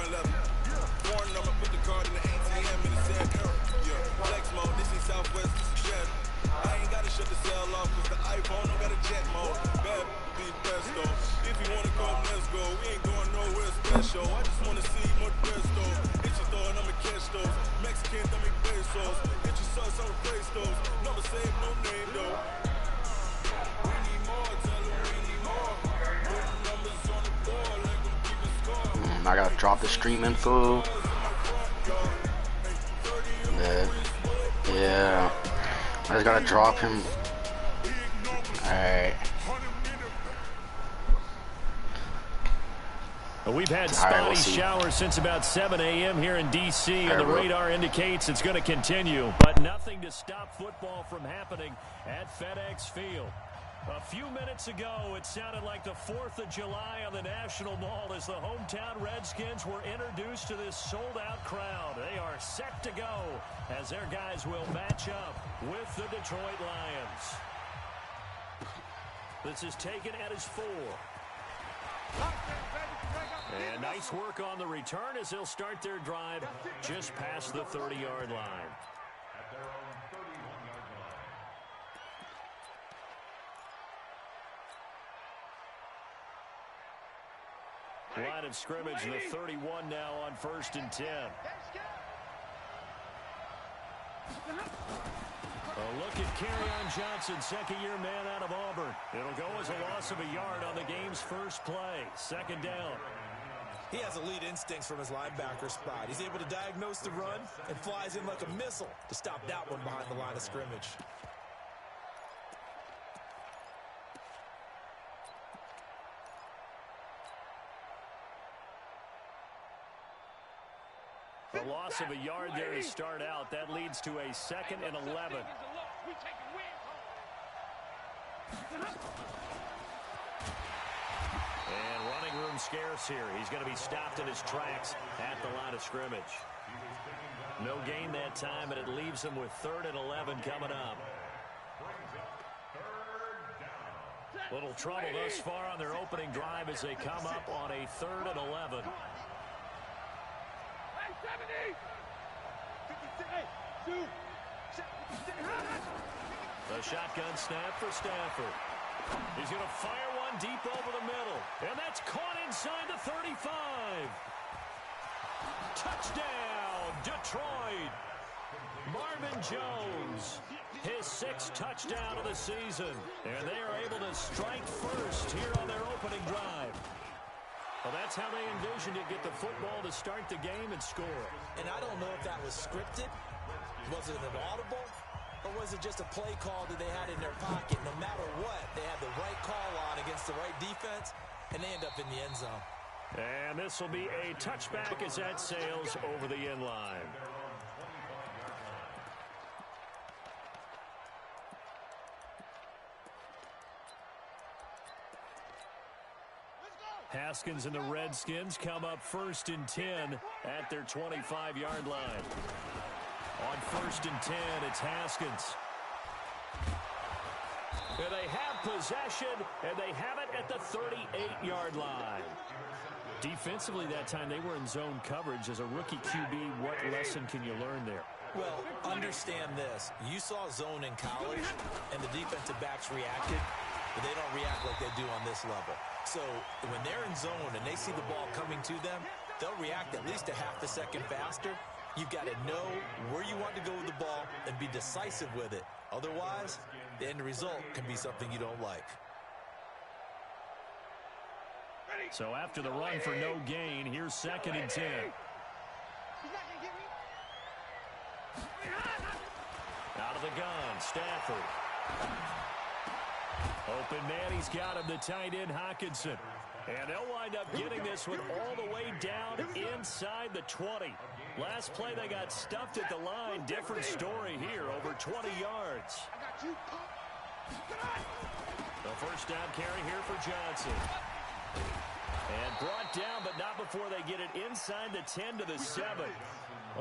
leather. Foreign number, put the card in the ATM in the sad era. Yeah, flex mode, this ain't Southwest, this is Jet. I ain't gotta shut the cell off, cause the iPhone don't got a jet mode. Bad be best though. If you wanna come, let's go. We ain't going nowhere special. I just wanna see more dress though. Hit your throw and I'ma catch those. Mexicans, I make pesos. Hit your sus, I'ma praise those. Never save no name though. We need more, tell them we need more. Put the numbers on the board, let them keep it score. I gotta drop the stream info. Yeah. I just gotta drop him. Alright. We've had spotty showers since about 7 a.m. here in D.C., and the radar indicates it's going to continue. But nothing to stop football from happening at FedEx Field. A few minutes ago, it sounded like the 4th of July on the National Mall as the hometown Redskins were introduced to this sold-out crowd. They are set to go as their guys will match up with the Detroit Lions. This is taken at his 4. And nice work on the return as they'll start their drive just past the 30-yard line. Line of scrimmage, the 31 now on 1st and 10. A look at Kerryon Johnson, second-year man out of Auburn. It'll go as a loss of a yard on the game's first play. 2nd down. He has elite instincts from his linebacker spot. He's able to diagnose the run and flies in like a missile to stop that one behind the line of scrimmage. A loss of a yard there to start out. That leads to a 2nd and 11. And running room scarce here. He's going to be stopped in his tracks at the line of scrimmage. No gain that time, and it leaves him with 3rd and 11 coming up. Little trouble thus far on their opening drive as they come up on a 3rd and 11. The shotgun snap for Stafford. He's going to fire one deep over the middle. And that's caught inside the 35. Touchdown, Detroit. Marvin Jones, his 6th touchdown of the season. And they are able to strike first here on their opening drive. Well, that's how they envisioned it, get the football to start the game and score. And I don't know if that was scripted. Was it an audible? Or was it just a play call that they had in their pocket? No matter what, they had the right call on against the right defense, and they end up in the end zone. And this will be a touchback as that sails over the end line. Haskins and the Redskins come up 1st and 10 at their 25-yard line. On 1st and 10, it's Haskins. And they have possession, and they have it at the 38-yard line. Defensively that time, they were in zone coverage. As a rookie QB, what lesson can you learn there? Well, understand this. You saw zone in college, and the defensive backs reacted, but they don't react like they do on this level. So when they're in zone and they see the ball coming to them, they'll react at least a half a second faster. You've got to know where you want to go with the ball and be decisive with it. Otherwise, the end result can be something you don't like. So after the run for no gain, here's 2nd and 10. Out of the gun, Stafford. Open man, he's got him, the tight end, Hockenson. And they'll wind up getting this one all the way down inside the 20. Last play, they got stuffed at the line. Different story here, over 20 yards. The 1st down carry here for Johnson. And brought down, but not before they get it inside the 10 to the 7.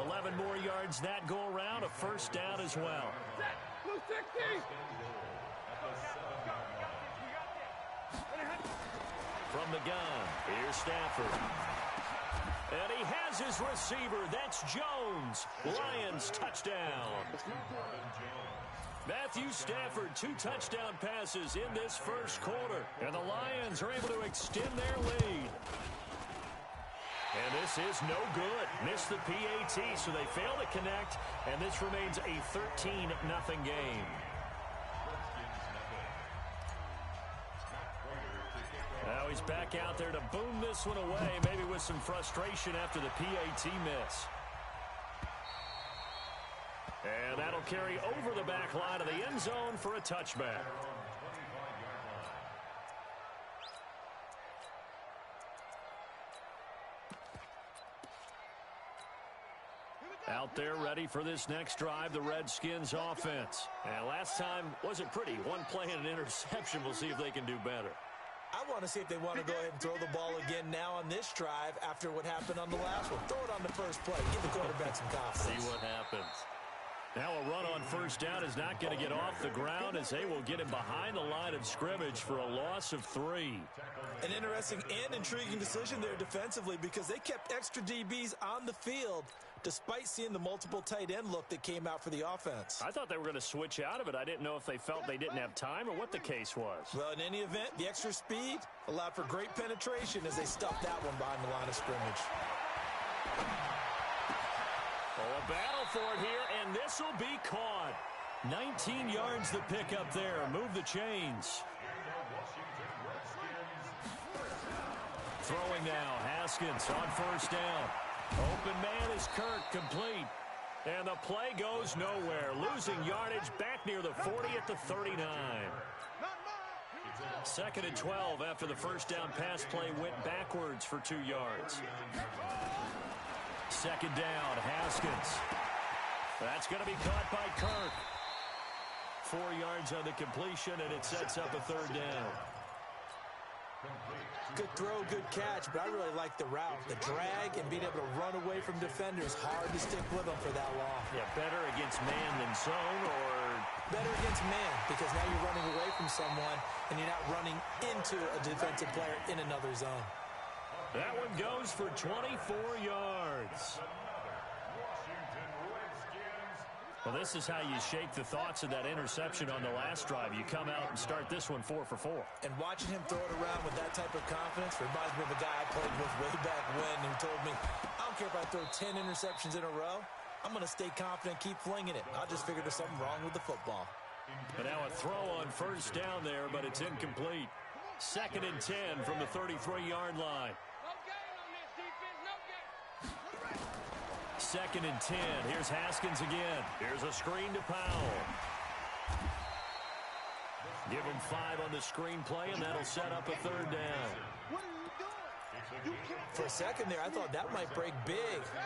11 more yards that go around, a 1st down as well. From the gun, here's Stafford. And he has his receiver. That's Jones. Lions touchdown. Matthew Stafford, 2 touchdown passes in this first quarter. And the Lions are able to extend their lead. And this is no good. Missed the PAT, so they fail to connect. And this remains a 13-0 game. Now he's back out there to boom this one away, maybe with some frustration after the PAT miss. And that'll carry over the back line of the end zone for a touchback. Out there ready for this next drive, the Redskins offense. And last time wasn't pretty. One play and an interception. We'll see if they can do better. I want to see if they want to go ahead and throw the ball again now on this drive after what happened on the last one. Throw it on the first play. Give the quarterback some confidence. See what happens. Now a run on first down is not going to get off the ground as they will get him behind the line of scrimmage for a loss of 3. An interesting and intriguing decision there defensively because they kept extra DBs on the field despite seeing the multiple tight end look that came out for the offense. I thought they were going to switch out of it. I didn't know if they felt they didn't have time or what the case was. Well, in any event, the extra speed allowed for great penetration as they stuffed that one behind the line of scrimmage. Oh, a battle for it here, and this will be caught. 19 yards the pick up there. Move the chains. Throwing now, Haskins on first down. Open man is Kirk, complete. And the play goes nowhere. Losing yardage back near the 40 at the 39. 2nd and 12 after the first down pass play went backwards for 2 yards. 2nd down, Haskins. That's going to be caught by Kirk. 4 yards on the completion, and it sets up a 3rd down. Good throw, good catch, but I really like the route. The drag and being able to run away from defenders. Hard to stick with them for that long. Yeah, better against man than zone, or better against man because now you're running away from someone and you're not running into a defensive player in another zone. That one goes for 24 yards. Well, this is how you shake the thoughts of that interception on the last drive. You come out and start this one 4 for 4. And watching him throw it around with that type of confidence reminds me of a guy I played with way back when who told me, I don't care if I throw 10 interceptions in a row. I'm going to stay confident, keep flinging it. I just figured there's something wrong with the football. But now a throw on first down there, but it's incomplete. 2nd and 10 from the 33-yard line. 2nd and 10. Here's Haskins again. Here's a screen to Powell. Give him 5 on the screen play, and that'll set up a 3rd down. For a second there, I thought that might break big.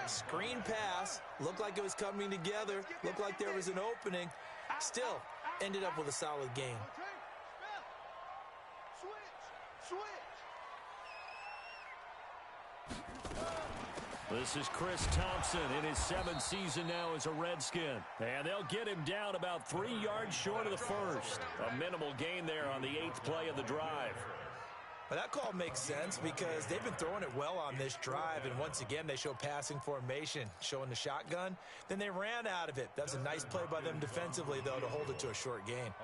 Screen pass. Looked like it was coming together. Looked like there was an opening. Still, ended up with a solid game. This is Chris Thompson in his 7th season now as a Redskin. And they'll get him down about 3 yards short of the first. A minimal gain there on the 8th play of the drive. Well, that call makes sense because they've been throwing it well on this drive. And once again, they show passing formation, showing the shotgun. Then they ran out of it. That's a nice play by them defensively, though, to hold it to a short gain.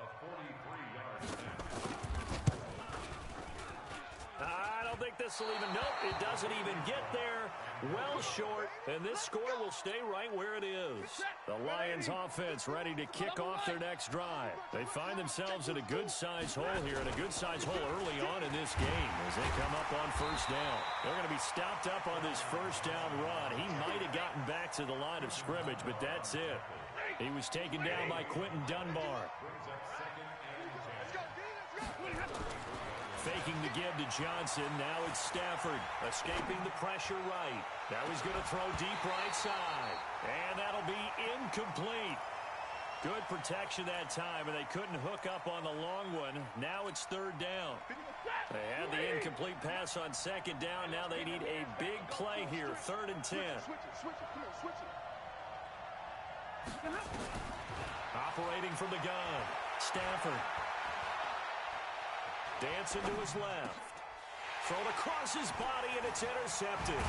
I don't think this will even, nope, it doesn't even get there. Well short, and this score will stay right where it is. The Lions offense ready to kick off their next drive. They find themselves in a good-sized hole here, and a good-sized hole early on in this game as they come up on first down. They're going to be stopped up on this first down run. He might have gotten back to the line of scrimmage, but that's it. He was taken down by Quentin Dunbar. Faking the give to Johnson. Now it's Stafford escaping the pressure right. Now he's going to throw deep right side. And that'll be incomplete. Good protection that time, and they couldn't hook up on the long one. Now it's 3rd down. They had the incomplete pass on 2nd down. Now they need a big play here. 3rd and 10. Operating from the gun. Stafford. Dancing to his left. Thrown across his body, and it's intercepted.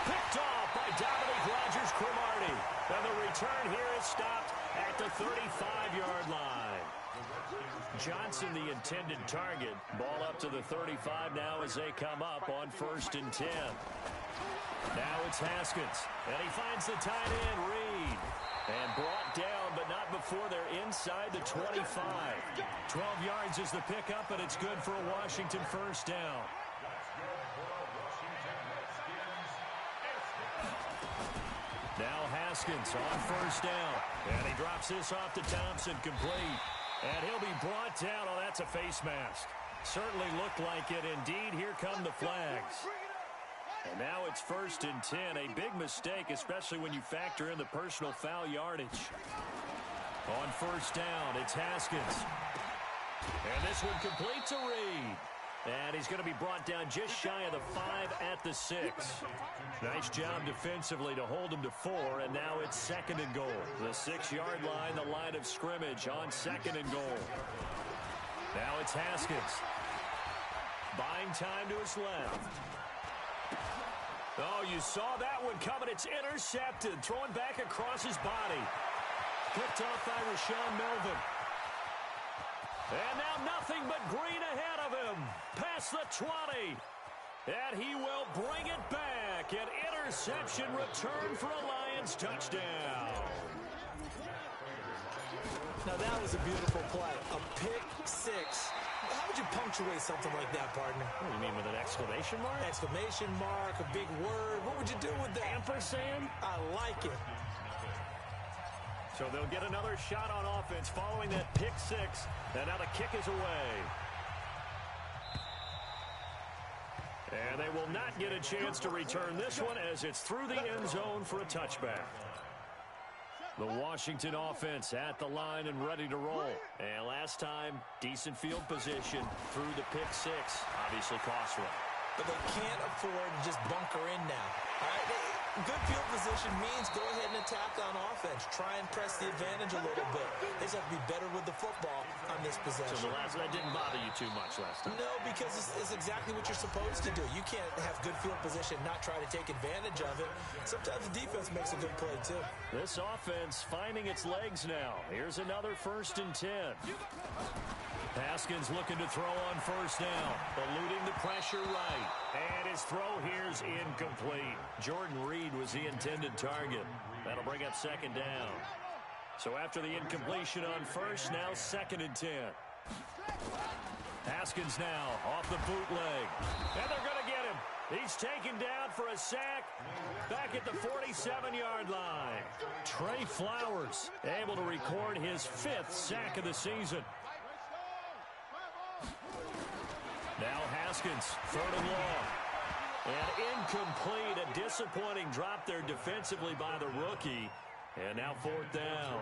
Picked off by Dominique Rodgers-Cromartie. And the return here is stopped at the 35-yard line. Johnson, the intended target. Ball up to the 35 now as they come up on 1st and 10. Now it's Haskins. And he finds the tight end, Reed. And brought down, but not before they're inside the 25. 12 yards is the pickup, and it's good for a Washington first down. Now Haskins on 1st down. And he drops this off to Thompson, complete. And he'll be brought down. Oh, that's a face mask. Certainly looked like it. Indeed, here come the flags. And now it's 1st and 10. A big mistake, especially when you factor in the personal foul yardage. On 1st down, it's Haskins. And this one complete to Reed. And he's going to be brought down just shy of the 5 at the 6. Nice job defensively to hold him to 4, and now it's 2nd and goal. The 6-yard line, the line of scrimmage on 2nd and goal. Now it's Haskins. Buying time to his left. Oh, you saw that one coming. It's intercepted. Throwing back across his body. Picked off by Rashawn Melvin. And now nothing but green ahead of him. Past the 20. And he will bring it back. An interception return for a Lions touchdown. Now that was a beautiful play. A pick six. How would you punctuate something like that, partner? What do you mean, with an exclamation mark? Exclamation mark, a big word. What would you do with that? Ampersand? I like it. So they'll get another shot on offense following that pick six. And now the kick is away. And they will not get a chance to return this one as it's through the end zone for a touchback. The Washington offense at the line and ready to roll. And last time, decent field position through the pick six. Obviously costly. But they can't afford to just bunker in now. All right, good field position means go ahead and attack on offense. Try and press the advantage a little bit. They just have to be better with the football on this possession. So that didn't bother you too much last time? No, because it's exactly what you're supposed to do. You can't have good field position and not try to take advantage of it. Sometimes the defense makes a good play, too. This offense finding its legs now. Here's another 1st and 10. Haskins looking to throw on 1st down. Eluding the pressure right. And his throw here's incomplete. Jordan Reed was the intended target. That'll bring up 2nd down. So after the incompletion on 1st, now 2nd and 10. Haskins now off the bootleg. And they're going to get him. He's taken down for a sack back at the 47-yard line. Trey Flowers able to record his 5th sack of the season. Now Haskins, 3rd and long. And incomplete, a disappointing drop there defensively by the rookie. And now 4th down.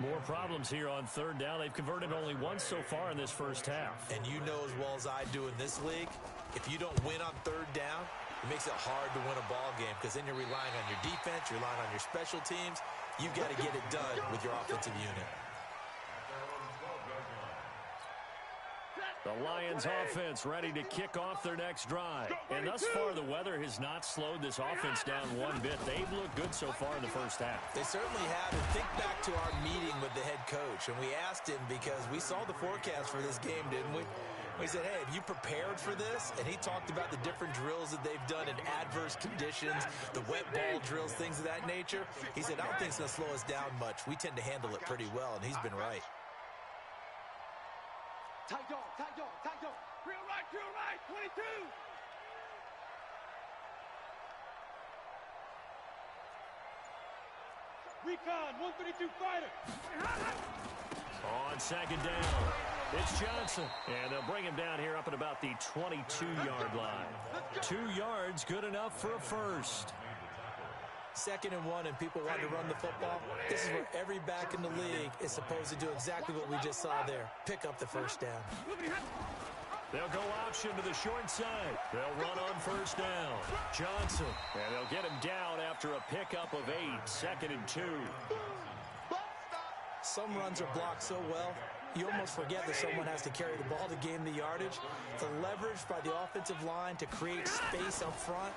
More problems here on 3rd down. They've converted only once so far in this first half. And you know as well as I do in this league, if you don't win on 3rd down, it makes it hard to win a ball game because then you're relying on your defense, you're relying on your special teams. You've got to get it done with your offensive unit. The Lions offense ready to kick off their next drive. And thus far, the weather has not slowed this offense down one bit. They've looked good so far in the first half. They certainly have. And think back to our meeting with the head coach. And we asked him because we saw the forecast for this game, didn't we? We said, hey, have you prepared for this? And he talked about the different drills that they've done in adverse conditions, the wet ball drills, things of that nature. He said, I don't think it's going to slow us down much. We tend to handle it pretty well, and he's been right. Tight dog, tight dog, tight dog. Real right, 22. Recon, 132 fighter. On 2nd down, it's Johnson. And they'll bring him down here up at about the 22-yard line. 2 yards, good enough for a first. 2nd and 1 and people want to run the football. This is where every back in the league is supposed to do exactly what we just saw there. Pick up the 1st down. They'll go option to the short side. They'll run on 1st down. Johnson. And they'll get him down after a pickup of 8. 2nd and 2. Some runs are blocked so well, you almost forget that someone has to carry the ball to gain the yardage. The leverage by the offensive line to create space up front,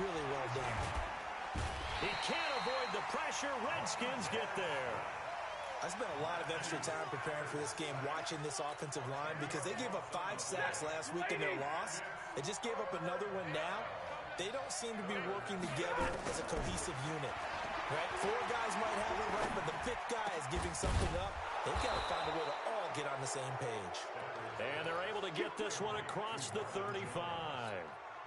really well done. He can't avoid the pressure. Redskins get there. I spent a lot of extra time preparing for this game watching this offensive line because they gave up 5 sacks last week in their loss. They just gave up another one now. They don't seem to be working together as a cohesive unit. Right? 4 guys might have it right, but the 5th guy is giving something up. They've got to find a way to all get on the same page. And they're able to get this one across the 35.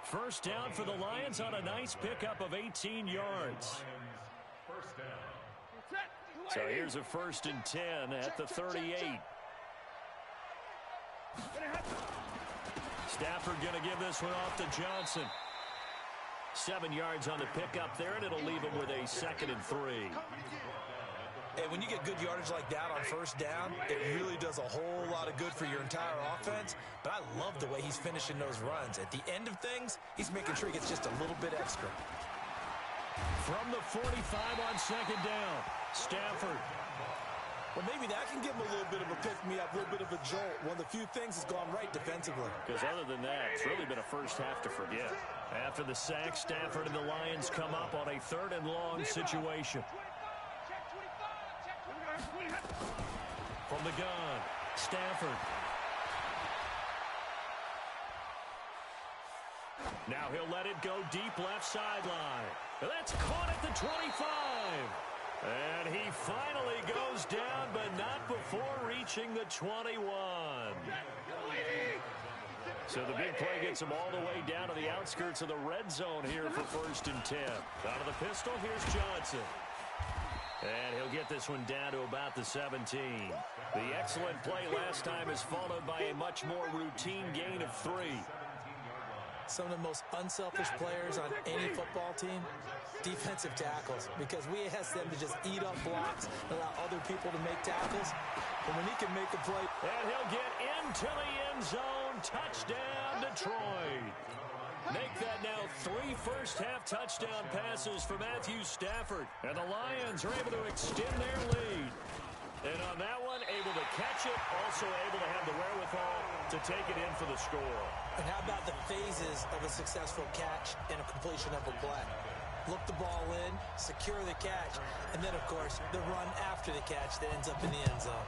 First down for the Lions on a nice pickup of 18 yards. First down. So here's a 1st and 10 at the 38. Stafford going to give this one off to Johnson. 7 yards on the pickup there, and it'll leave him with a 2nd and 3. Hey, when you get good yardage like that on first down, it really does a whole lot of good for your entire offense. But I love the way he's finishing those runs. At the end of things, he's making sure he gets just a little bit extra. From the 45 on 2nd down, Stafford. Well, maybe that can give him a little bit of a pick-me-up, a little bit of a jolt. One of the few things that's gone right defensively. Because other than that, it's really been a first half to forget. After the sack, Stafford and the Lions come up on a 3rd and long situation. From the gun, Stafford. Now he'll let it go deep left sideline. That's caught at the 25. And he finally goes down, but not before reaching the 21. So the big play gets him all the way down to the outskirts of the red zone here for 1st and 10. Out of the pistol, here's Johnson. And he'll get this one down to about the 17. The excellent play last time is followed by a much more routine gain of 3. Some of the most unselfish players on any football team, defensive tackles, because we ask them to just eat up blocks and allow other people to make tackles. But when he can make a play. And he'll get into the end zone. Touchdown, Detroit. Make that now 3 first-half touchdown passes for Matthew Stafford. And the Lions are able to extend their lead. And on that one, able to catch it, also able to have the wherewithal to take it in for the score. And how about the phases of a successful catch and a completion of a play? Look the ball in, secure the catch, and then, of course, the run after the catch that ends up in the end zone.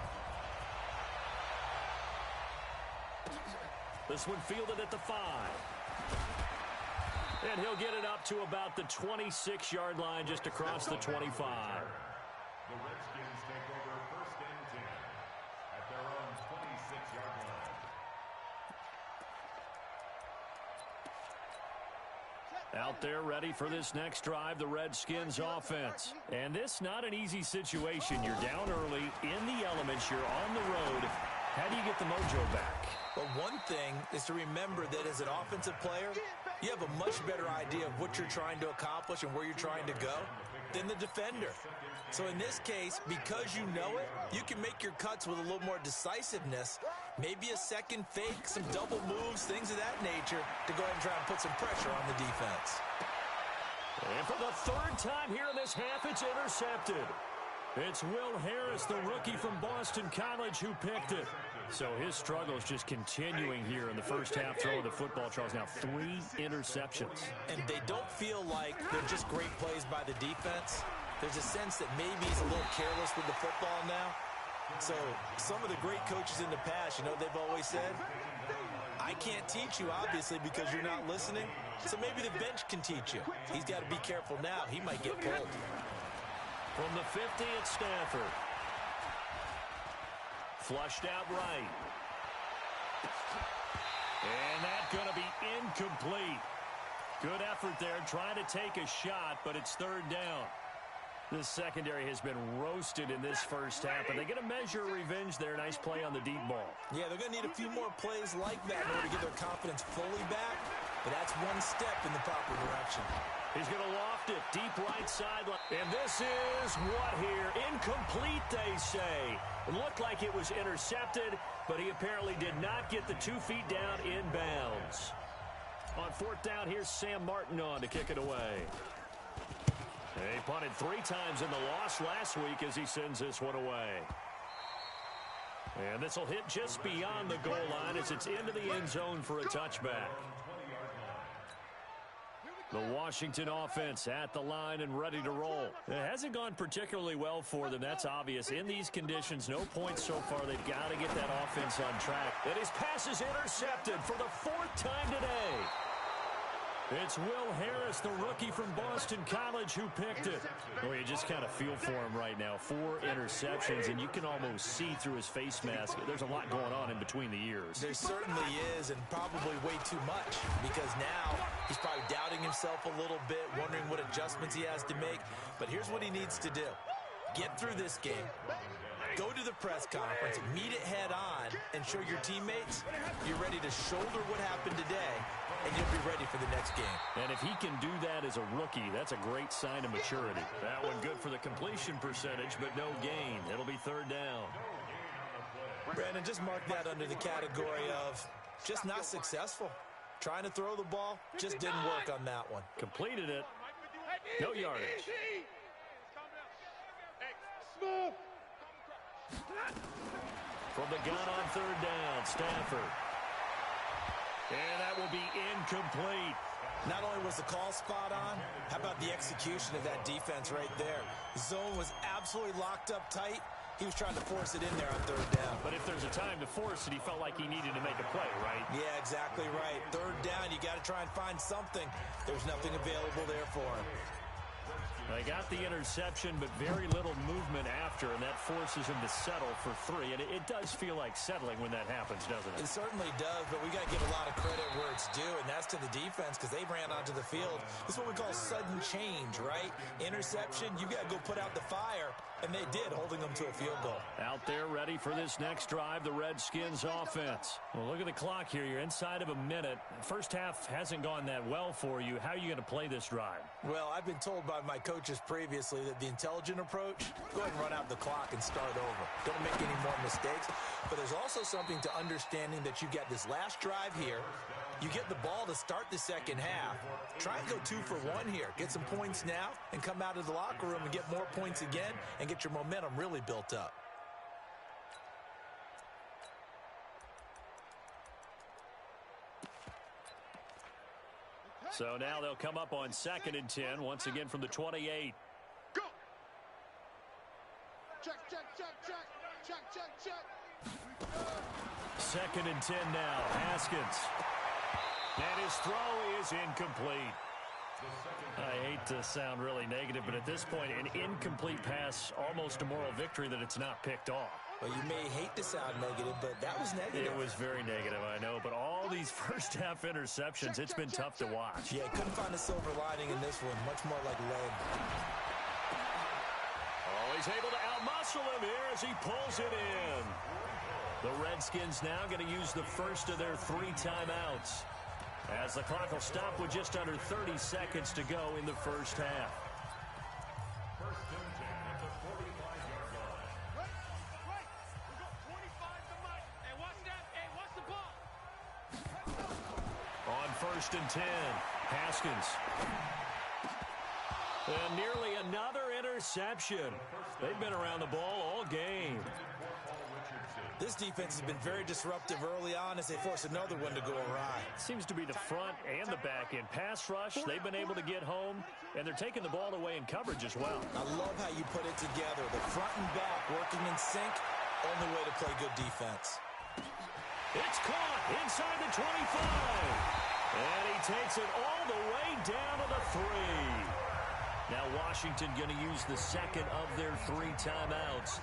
This one fielded at the 5. And he'll get it up to about the 26-yard line, just across the 25. The Redskins take over 1st and 10 at their own 26-yard line. Out there ready for this next drive, the Redskins offense. And this not an easy situation. You're down early, in the elements, you're on the road. How do you get the mojo back? Well, one thing is to remember that as an offensive player, you have a much better idea of what you're trying to accomplish and where you're trying to go than the defender. So in this case, because you know it, you can make your cuts with a little more decisiveness, maybe a second fake, some double moves, things of that nature, to go ahead and try and put some pressure on the defense. And for the 3rd time here in this half, it's intercepted. It's Will Harris, the rookie from Boston College, who picked it. So his struggle is just continuing here in the first half throwing the football. Charles, now 3 interceptions. And they don't feel like they're just great plays by the defense. There's a sense that maybe he's a little careless with the football now. So some of the great coaches in the past, you know, they've always said, I can't teach you, obviously, because you're not listening. So maybe the bench can teach you. He's got to be careful now. He might get pulled. From the 50, it's Stafford. Flushed out right. And that's going to be incomplete. Good effort there, trying to take a shot, but it's 3rd down. This secondary has been roasted in this first half, and they get a measure of revenge there. Nice play on the deep ball. Yeah, they're going to need a few more plays like that in order to get their confidence fully back, but that's one step in the proper direction. He's going to loft it deep right sideline. And this is what here? Incomplete, they say. It looked like it was intercepted, but he apparently did not get the 2 feet down in bounds. On 4th down, here's Sam Martin on to kick it away. He punted 3 times in the loss last week as he sends this one away. And this will hit just beyond the goal line as it's into the end zone for a touchback. The Washington offense at the line and ready to roll. It hasn't gone particularly well for them. That's obvious. In these conditions, no points so far. They've got to get that offense on track. And his pass is intercepted for the 4th time today. It's Will Harris, the rookie from Boston College, who picked it. Oh, you just kind of feel for him right now. 4 interceptions, and you can almost see through his face mask. There's a lot going on in between the ears. There certainly is, and probably way too much, because now he's probably doubting himself a little bit, wondering what adjustments he has to make. But here's what he needs to do. Get through this game. Go to the press conference, meet it head on, and show your teammates you're ready to shoulder what happened today, and you'll be ready for the next game. And if he can do that as a rookie, that's a great sign of maturity. That one good for the completion percentage, but no gain. It'll be 3rd down. Brandon, just mark that under the category of just not successful. Trying to throw the ball, just didn't work on that one. Completed it. No yardage. From the gun on 3rd down, Stafford. And that will be incomplete. Not only was the call spot on, how about the execution of that defense right there? The zone was absolutely locked up tight. He was trying to force it in there on 3rd down. But if there's a time to force it, he felt like he needed to make a play, right? Yeah, exactly right. 3rd down, you got to try and find something. There's nothing available there for him. They got the interception, but very little movement after, and that forces him to settle for 3. And it does feel like settling when that happens, doesn't it? It certainly does, but we got to give a lot of credit where it's due, and that's to the defense because they ran onto the field. This is what we call sudden change, right? Interception, you got to go put out the fire, and they did, holding them to a field goal. Out there ready for this next drive, the Redskins offense. Well, look at the clock here. You're inside of a minute. First half hasn't gone that well for you. How are you going to play this drive? Well, I've been told by my coaches previously that the intelligent approach, go ahead and run out the clock and start over. Don't make any more mistakes. But there's also something to understanding that you get this last drive here. You get the ball to start the second half. Try and go 2 for 1 here. Get some points now and come out of the locker room and get more points again and get your momentum really built up. So now they'll come up on 2nd and 10, once again from the 28. Go! Check, check, check, check, check, check, check. 2nd and 10 now, Haskins. And his throw is incomplete. I hate to sound really negative, but at this point, an incomplete pass, almost a moral victory that it's not picked off. Well, you may hate to sound negative, but that was negative. It was very negative, I know. But all these first-half interceptions, it's been tough to watch. Yeah, couldn't find a silver lining in this one. Much more like lead. Oh, he's able to outmuscle him here as he pulls it in. The Redskins now going to use the first of their 3 timeouts, as the clock will stop with just under 30 seconds to go in the first half. First and 10 at the 45-yard line. Right. We got 25 to make. Hey, what's that? Hey, what's the ball? On 1st and 10, Haskins. And nearly another interception. They've been around the ball all game. This defense has been very disruptive early on as they force another one to go awry. Seems to be the front and the back end. Pass rush, they've been able to get home, and they're taking the ball away in coverage as well. I love how you put it together. The front and back working in sync, only way to play good defense. It's caught inside the 25. And he takes it all the way down to the 3. Now Washington going to use the second of their 3 timeouts,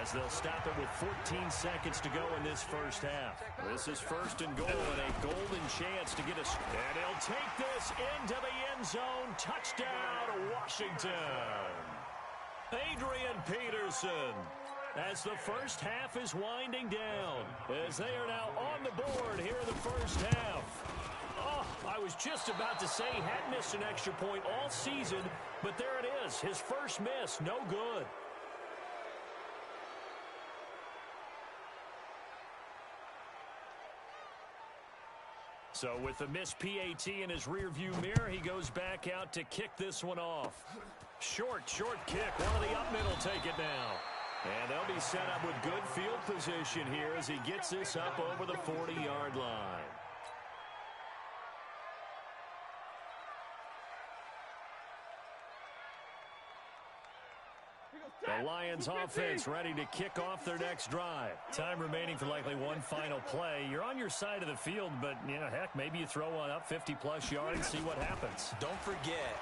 as they'll stop it with 14 seconds to go in this first half. This is 1st and goal and a golden chance to get us. And he'll take this into the end zone. Touchdown, Washington. Adrian Peterson, as the first half is winding down, as they are now on the board here in the first half. Oh, I was just about to say he hadn't missed an extra point all season, but there it is. His first miss, no good. So with the missed PAT in his rearview mirror, he goes back out to kick this one off. Short kick. One of the up middle take it now. And they'll be set up with good field position here as he gets this up over the 40-yard line. The Lions offense ready to kick off their next drive. Time remaining for likely one final play. You're on your side of the field, but, heck, maybe you throw one up 50-plus yards, see what happens. Don't forget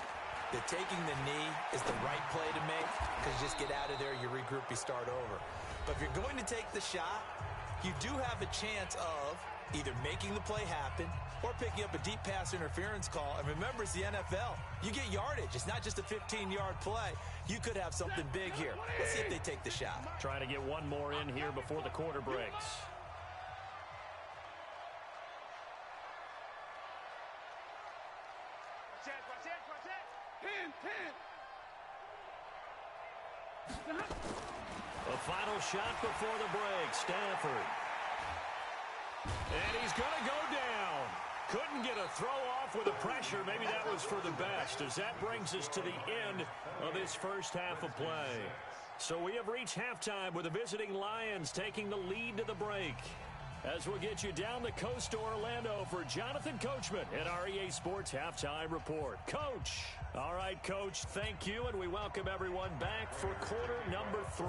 that taking the knee is the right play to make because you just get out of there, you regroup, you start over. But if you're going to take the shot, you do have a chance of either making the play happen or picking up a deep pass interference call. And remember, it's the NFL. You get yardage. It's not just a 15-yard play. You could have something big here. Let's see if they take the shot. Trying to get one more in here before the quarter breaks. The final shot before the break, Stafford. And he's going to go down. Couldn't get a throw off with the pressure. Maybe that was for the best, as that brings us to the end of this first half of play. So we have reached halftime with the visiting Lions taking the lead to the break. As we'll get you down the coast to Orlando for Jonathan Coachman at our EA Sports Halftime Report. Coach. All right, Coach, thank you, and we welcome everyone back for quarter number 3.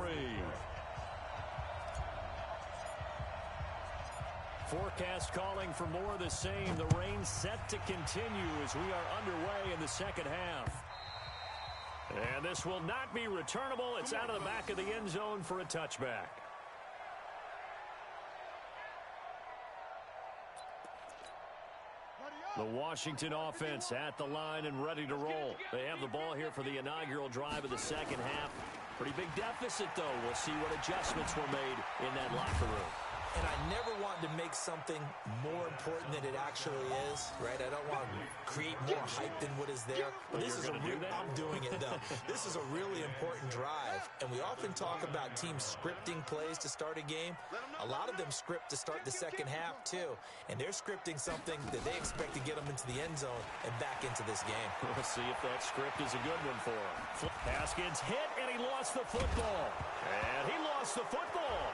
Forecast calling for more of the same. The rain set to continue as we are underway in the second half. And this will not be returnable. It's out of the back of the end zone for a touchback. The Washington offense at the line and ready to roll. They have the ball here for the inaugural drive of the second half. Pretty big deficit, though. We'll see what adjustments were made in that locker room. And I never want to make something more important than it actually is, right? I don't want to create more hype than what is there. But this is I'm doing it, though. This is a really important drive. And we often talk about teams scripting plays to start a game. A lot of them script to start the second half, too. And they're scripting something that they expect to get them into the end zone and back into this game. We'll see if that script is a good one for him. Haskins hit, and he lost the football. And he lost the football.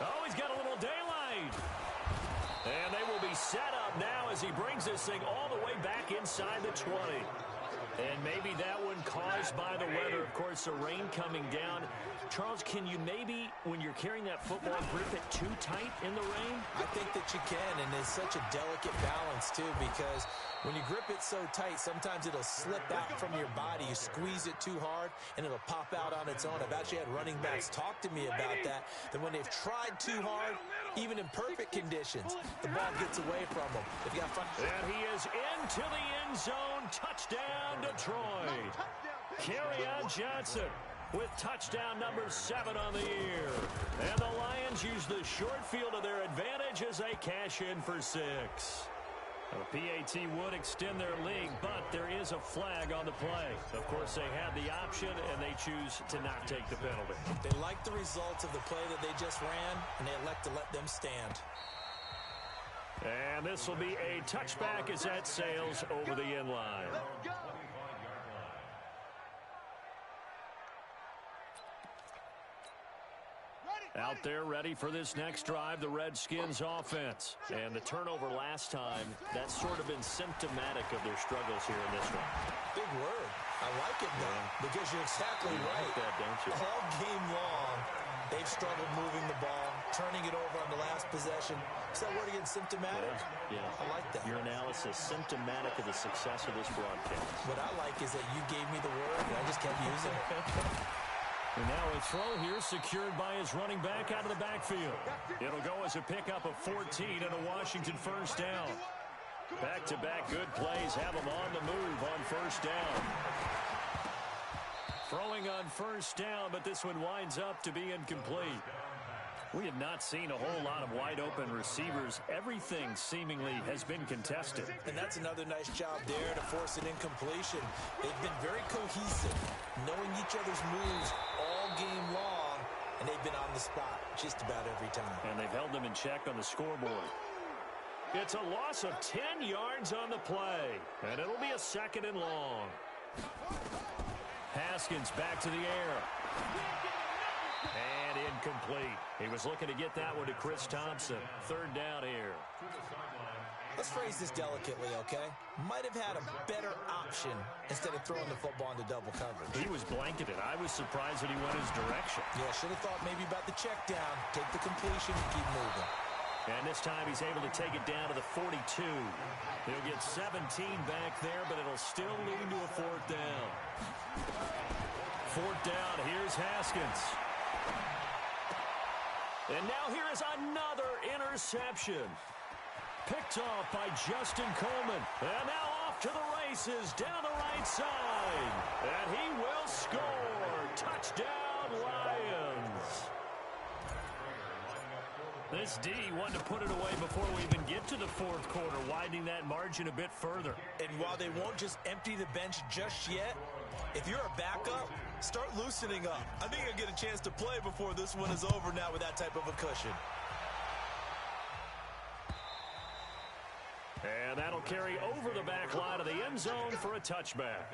Oh, he's got a little daylight. And they will be set up now as he brings this thing all the way back inside the 20. And maybe that one caused by the weather. Of course, the rain coming down. Charles, can you maybe, when you're carrying that football, grip it too tight in the rain? I think that you can, and it's such a delicate balance, too, because when you grip it so tight, sometimes it'll slip out from your body. You squeeze it too hard, and it'll pop out on its own. I've actually had running backs talk to me about that when they've tried too hard, even in perfect conditions, the ball gets away from them. If you got fun. And he is into the end zone. Touchdown, Detroit. Kerryon Johnson with touchdown number 7 on the year. And the Lions use the short field to their advantage as they cash in for 6. The PAT would extend their lead, but there is a flag on the play. Of course, they had the option, and they choose to not take the penalty. They like the results of the play that they just ran, and they elect to let them stand. And this will be a touchback as that sails over the end line. Out there ready for this next drive, the Redskins offense. And the turnover last time, that's sort of been symptomatic of their struggles here in this one. Big word. I like it, though, because you're exactly right. Like that, don't you? All game long, they've struggled moving the ball, turning it over on the last possession. Is that word again, symptomatic? Yeah. I like that. Your analysis, symptomatic of the success of this broadcast. What I like is that you gave me the word, and I just kept using it. And now a throw here secured by his running back out of the backfield. It'll go as a pickup of 14 and a Washington first down. Back-to-back good plays have him on the move on first down. Throwing on first down, but this one winds up to be incomplete. We have not seen a whole lot of wide-open receivers. Everything seemingly has been contested. And that's another nice job there to force an incompletion. They've been very cohesive, knowing each other's moves all game long, and they've been on the spot just about every time. And they've held them in check on the scoreboard. It's a loss of 10 yards on the play, and it'll be a 2nd and long. Haskins back to the air. And incomplete. He was looking to get that one to Chris Thompson. Third down here. Let's phrase this delicately, okay? Might have had a better option instead of throwing the football into double coverage. He was blanketed. I was surprised that he went his direction. Yeah, should have thought maybe about the check down, take the completion, and keep moving. And this time he's able to take it down to the 42. He'll get 17 back there, but it'll still lead to a fourth down. Fourth down, here's Haskins. And now here is another interception. Picked off by Justin Coleman. And now off to the races down the right side. And he will score. Touchdown, Lions. This D wanted to put it away before we even get to the fourth quarter, widening that margin a bit further. And while they won't just empty the bench just yet, if you're a backup, start loosening up. I think you'll get a chance to play before this one is over now with that type of a cushion. And that'll carry over the back line of the end zone for a touchback.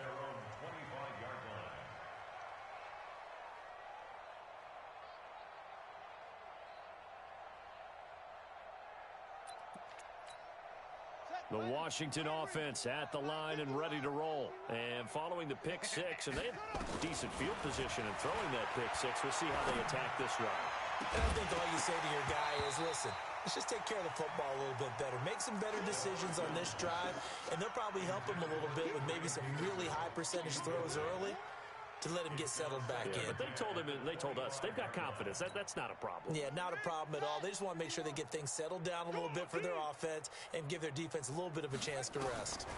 The Washington offense at the line and ready to roll. And following the pick six, and they have decent field position in throwing that pick six. We'll see how they attack this drive. And I think all you say to your guy is, listen, let's just take care of the football a little bit better. Make some better decisions on this drive, and they'll probably help him a little bit with maybe some really high percentage throws early to let him get settled back in. But they told us they've got confidence. That's not a problem. Yeah, not a problem at all. They just want to make sure they get things settled down a little bit for their offense and give their defense a little bit of a chance to rest.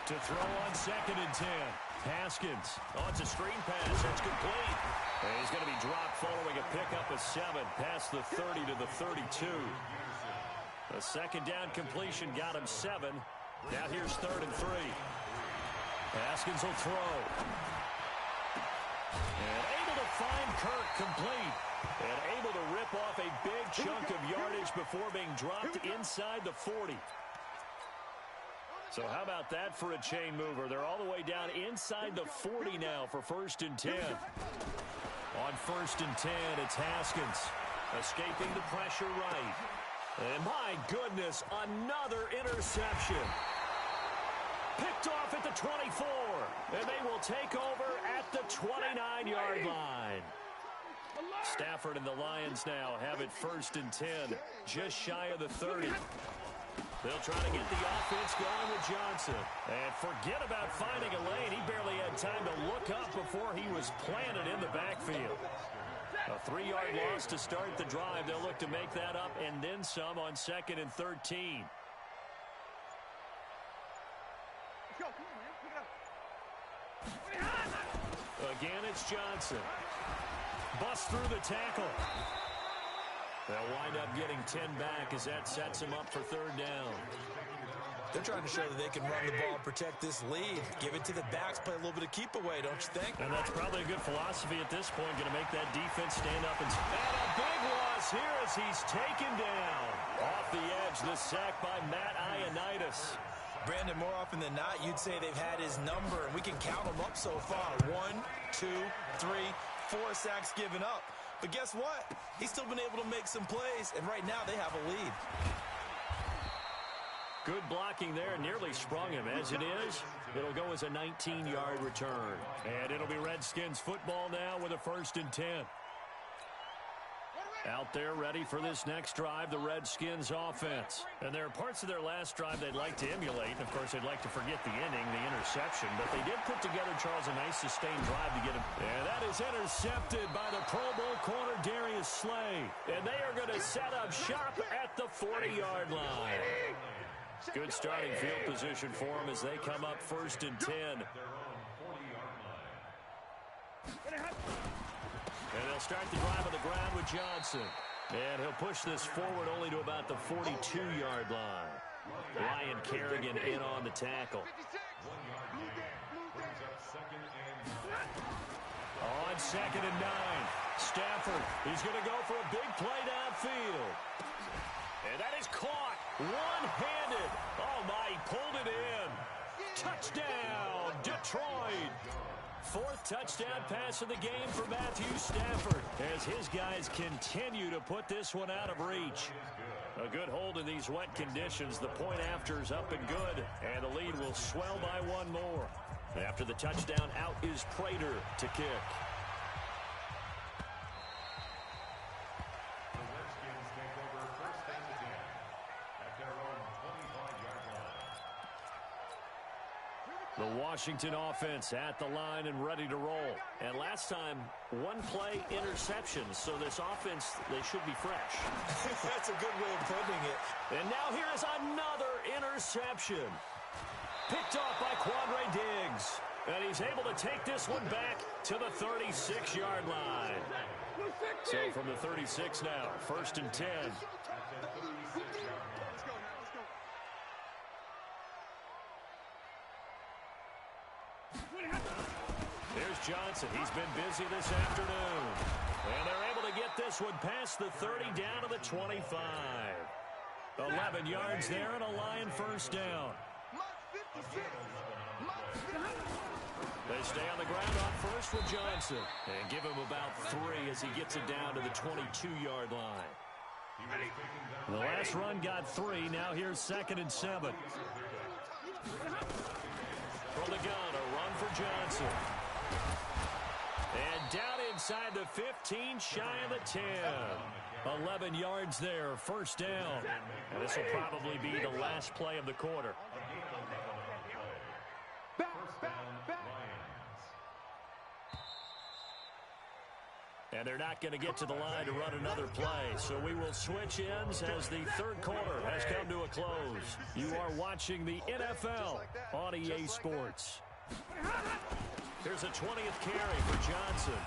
To throw on 2nd and 10. Haskins. Oh, it's a screen pass. It's complete. And he's going to be dropped following a pickup of 7 past the 30 to the 32. A second down completion got him 7. Now here's 3rd and 3. Haskins will throw. And able to find Kirk complete. And able to rip off a big chunk of yardage before being dropped inside the 40. So how about that for a chain mover? They're all the way down inside the 40 now for 1st and 10. On 1st and 10, it's Haskins. Escaping the pressure right. And my goodness, another interception. Picked off at the 24. And they will take over at the 29-yard line. Stafford and the Lions now have it 1st and 10. Just shy of the 30. They'll try to get the offense going with Johnson. And forget about finding a lane. He barely had time to look up before he was planted in the backfield. A 3-yard loss to start the drive. They'll look to make that up and then some on 2nd and 13. Again, it's Johnson. Busts through the tackle. They'll wind up getting 10 back as that sets him up for 3rd down. They're trying to show that they can run the ball and protect this lead. Give it to the backs, play a little bit of keep away, don't you think? And that's probably a good philosophy at this point, going to make that defense stand up. And a big loss here as he's taken down. Off the edge, the sack by Matt Ioannidis. Brandon, more often than not, you'd say they've had his number, and we can count them up so far. 1, 2, 3, 4 sacks given up. But guess what? He's still been able to make some plays, and right now they have a lead. Good blocking there, nearly sprung him. As it is, it'll go as a 19-yard return. And it'll be Redskins football now with a 1st and 10. Out there ready for this next drive, the Redskins offense. And there are parts of their last drive they'd like to emulate. And, of course, they'd like to forget the inning, the interception. But they did put together, Charles, a nice sustained drive to get him. And that is intercepted by the Pro Bowl corner, Darius Slay. And they are going to set up shop at the 40-yard line. Good starting field position for them as they come up 1st and 10. And they'll start the drive on the ground with Johnson. And he'll push this forward only to about the 42-yard line. Ryan Kerrigan in on the tackle. On 2nd and 9. Stafford, he's going to go for a big play downfield. And that is caught one-handed. Oh, my, he pulled it in. Touchdown, Detroit. Fourth touchdown pass of the game for Matthew Stafford as his guys continue to put this one out of reach. A good hold in these wet conditions. The point after is up and good, and the lead will swell by one more. After the touchdown, out is Prater to kick. The Redskins take over first and 10 at their own 25-yard line. The Washington offense at the line and ready to roll. And last time, one play interception. So this offense, they should be fresh. That's a good way of putting it. And now here is another interception. Picked off by Quandre Diggs. And he's able to take this one back to the 36-yard line. So from the 36 now, first and 10. Here's Johnson. He's been busy this afternoon. And they're able to get this one past the 30 down to the 25. 11 yards there and a Lion first down. They stay on the ground on first with Johnson. And give him about 3 as he gets it down to the 22-yard line. The last run got 3. Now here's 2nd and 7. From the gun, a run for Johnson. And down inside the 15, shy of the 10. 11 yards there, first down. And this will probably be the last play of the quarter. And they're not going to get to the line to run another play. So we will switch ends as the third quarter has come to a close. You are watching the NFL on EA Sports. Here's a 20th carry for Johnson.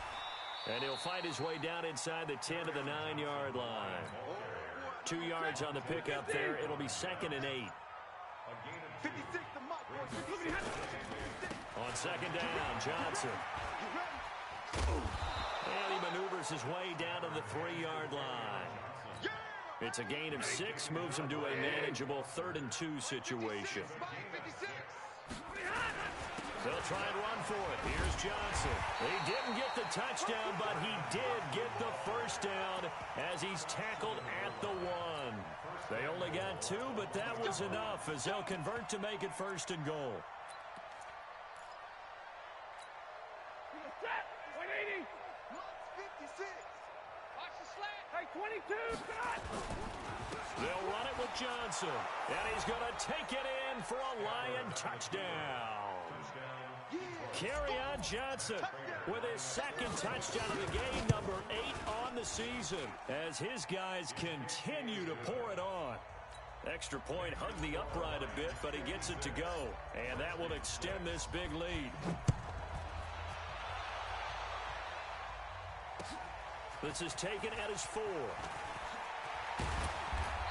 And he'll find his way down inside the 10 to the 9-yard line. 2 yards on the pickup there. It'll be 2nd and 8. On 2nd down, Johnson. And he maneuvers his way down to the 3-yard line. It's a gain of 6, moves him to a manageable 3rd and 2 situation. They'll try and run for it. Here's Johnson. He didn't get the touchdown, but he did get the first down as he's tackled at the 1. They only got 2, but that was enough as they'll convert to make it 1st and goal. 180. 56. Watch the slant. Hey, 22. They'll run it with Johnson. And he's going to take it in for a Lion touchdown. Carry on Johnson with his 2nd touchdown of the game, number 8 on the season, as his guys continue to pour it on. Extra point hugged the upright a bit, but he gets it to go. And that will extend this big lead. This is taken at his 4.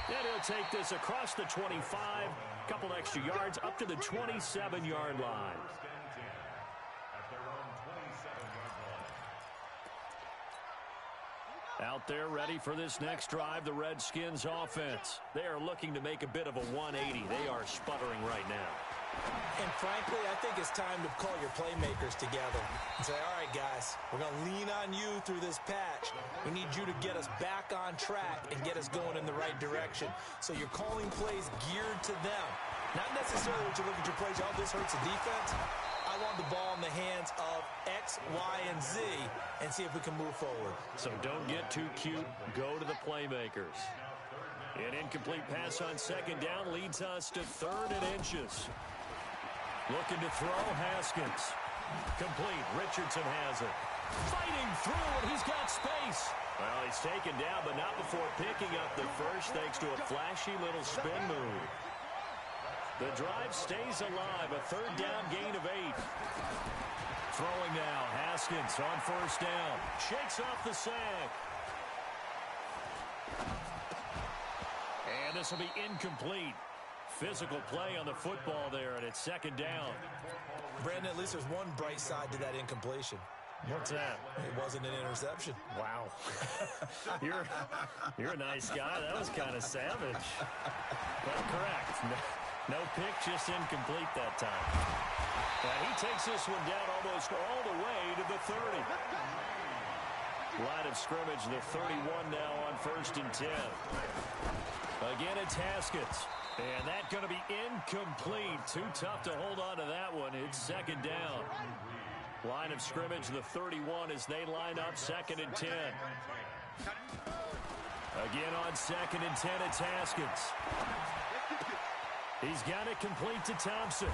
And he'll take this across the 25, a couple extra yards up to the 27-yard line. Out there ready for this next drive, the Redskins offense. They are looking to make a bit of a 180. They are sputtering right now. And frankly, I think it's time to call your playmakers together and say, all right, guys, we're going to lean on you through this patch. We need you to get us back on track and get us going in the right direction. So you're calling plays geared to them. Not necessarily that you look at your plays, oh, this hurts the defense. I want the ball in the hands of X, Y, and Z and see if we can move forward. So don't get too cute. Go to the playmakers. An incomplete pass on 2nd down leads us to 3rd and inches. Looking to throw, Haskins. Complete. Richardson has it. Fighting through, and he's got space. Well, he's taken down, but not before picking up the first thanks to a flashy little spin move. The drive stays alive. A 3rd down gain of 8. Throwing now. Haskins on 1st down. Shakes off the sack. And this will be incomplete. Physical play on the football there, and it's 2nd down. Brandon, at least there's one bright side to that incompletion. What's that? It wasn't an interception. Wow. You're a nice guy. That was kind of savage. But correct. No pick, just incomplete that time. And he takes this one down almost all the way to the 30. Line of scrimmage, the 31 now on 1st and 10. Again, it's Haskins. And that's going to be incomplete. Too tough to hold on to that one. It's 2nd down. Line of scrimmage, the 31 as they line up 2nd and 10. Again on 2nd and 10, it's Haskins. He's got it complete to Thompson.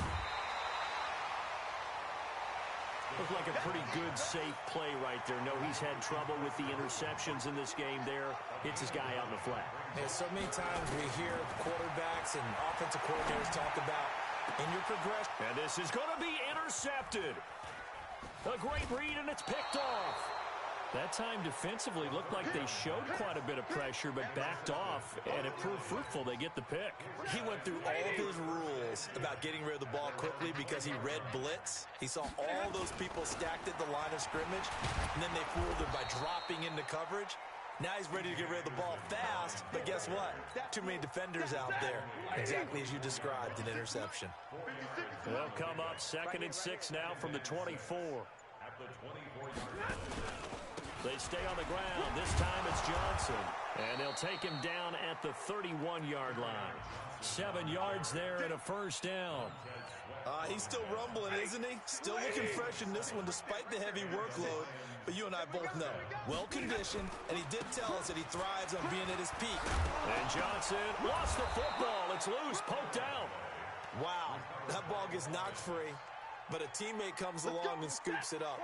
Looked like a pretty good, safe play right there. No, he's had trouble with the interceptions in this game there. Hits his guy out in the flat. And so many times we hear quarterbacks and offensive coordinators talk about in your progression. And this is going to be intercepted. A great read, and it's picked off. That time defensively looked like they showed quite a bit of pressure, but backed off, and it proved fruitful. They get the pick. He went through all of his rules about getting rid of the ball quickly because he read blitz. He saw all those people stacked at the line of scrimmage, and then they fooled him by dropping into coverage. Now he's ready to get rid of the ball fast, but guess what? Too many defenders out there. Exactly as you described, an interception. They'll come up 2nd and 6 now from the 24. At the 24-yard line. They stay on the ground. This time it's Johnson. And they'll take him down at the 31-yard line. 7 yards there and a 1st down. He's still rumbling, isn't he? Still looking fresh in this one despite the heavy workload. But you and I both know, well-conditioned, and he did tell us that he thrives on being at his peak. And Johnson lost the football. It's loose, poked out. Wow, that ball gets knocked free. But a teammate comes along and scoops it up.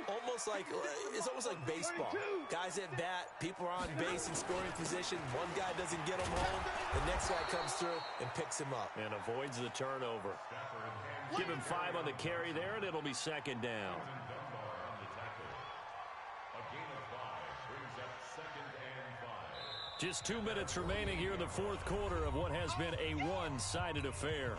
It's almost like baseball. Guys at bat, people are on base in scoring position. One guy doesn't get him home. The next guy comes through and picks him up. And avoids the turnover. Give him 5 on the carry there, and it'll be 2nd down. Just 2 minutes remaining here in the 4th quarter of what has been a one-sided affair.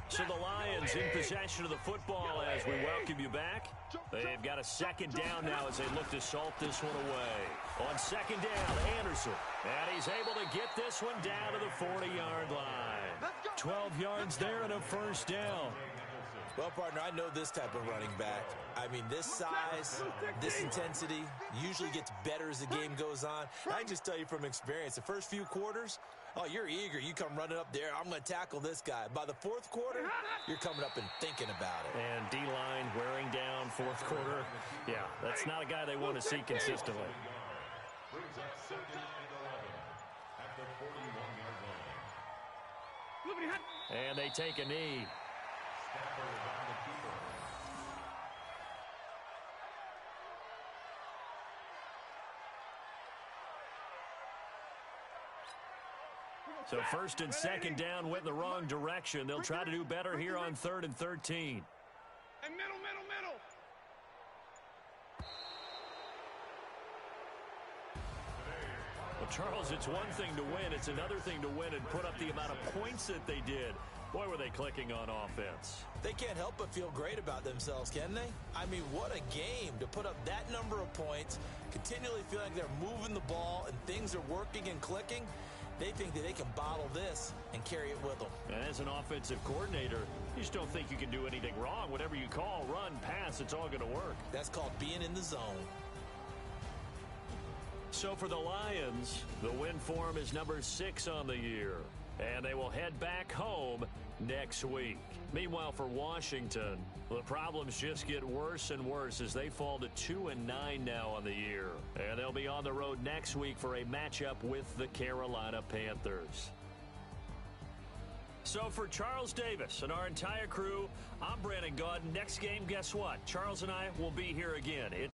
So the Lions in possession of the football as we welcome you back. They've got a 2nd down now as they look to salt this one away. On 2nd down, Anderson. And he's able to get this one down to the 40-yard line. 12 yards there and a 1st down. Well, partner, I know this type of running back. I mean, this size, this intensity usually gets better as the game goes on. I can just tell you from experience, the first few quarters, oh, you're eager. You come running up there. I'm going to tackle this guy. By the 4th quarter, you're coming up and thinking about it. And D-line wearing down 4th quarter. Yeah, that's not a guy they want to see consistently. Brings up 2nd and 11 at the 41-yard line. And they take a knee. Stafford on the keeper. So 1st and 2nd down went in the wrong direction. They'll try to do better here on 3rd and 13. And middle. Well, Charles, it's one thing to win. It's another thing to win and put up the amount of points that they did. Boy, were they clicking on offense. They can't help but feel great about themselves, can they? I mean, what a game to put up that number of points, continually feeling like they're moving the ball and things are working and clicking. They think that they can bottle this and carry it with them. And as an offensive coordinator, you just don't think you can do anything wrong. Whatever you call, run, pass, it's all going to work. That's called being in the zone. So for the Lions, the win form is number 6 on the year. And they will head back home next week. Meanwhile, for Washington, the problems just get worse and worse as they fall to 2-9 now on the year. And they'll be on the road next week for a matchup with the Carolina Panthers. So for Charles Davis and our entire crew, I'm Brandon Gaudin. Next game, guess what? Charles and I will be here again. It's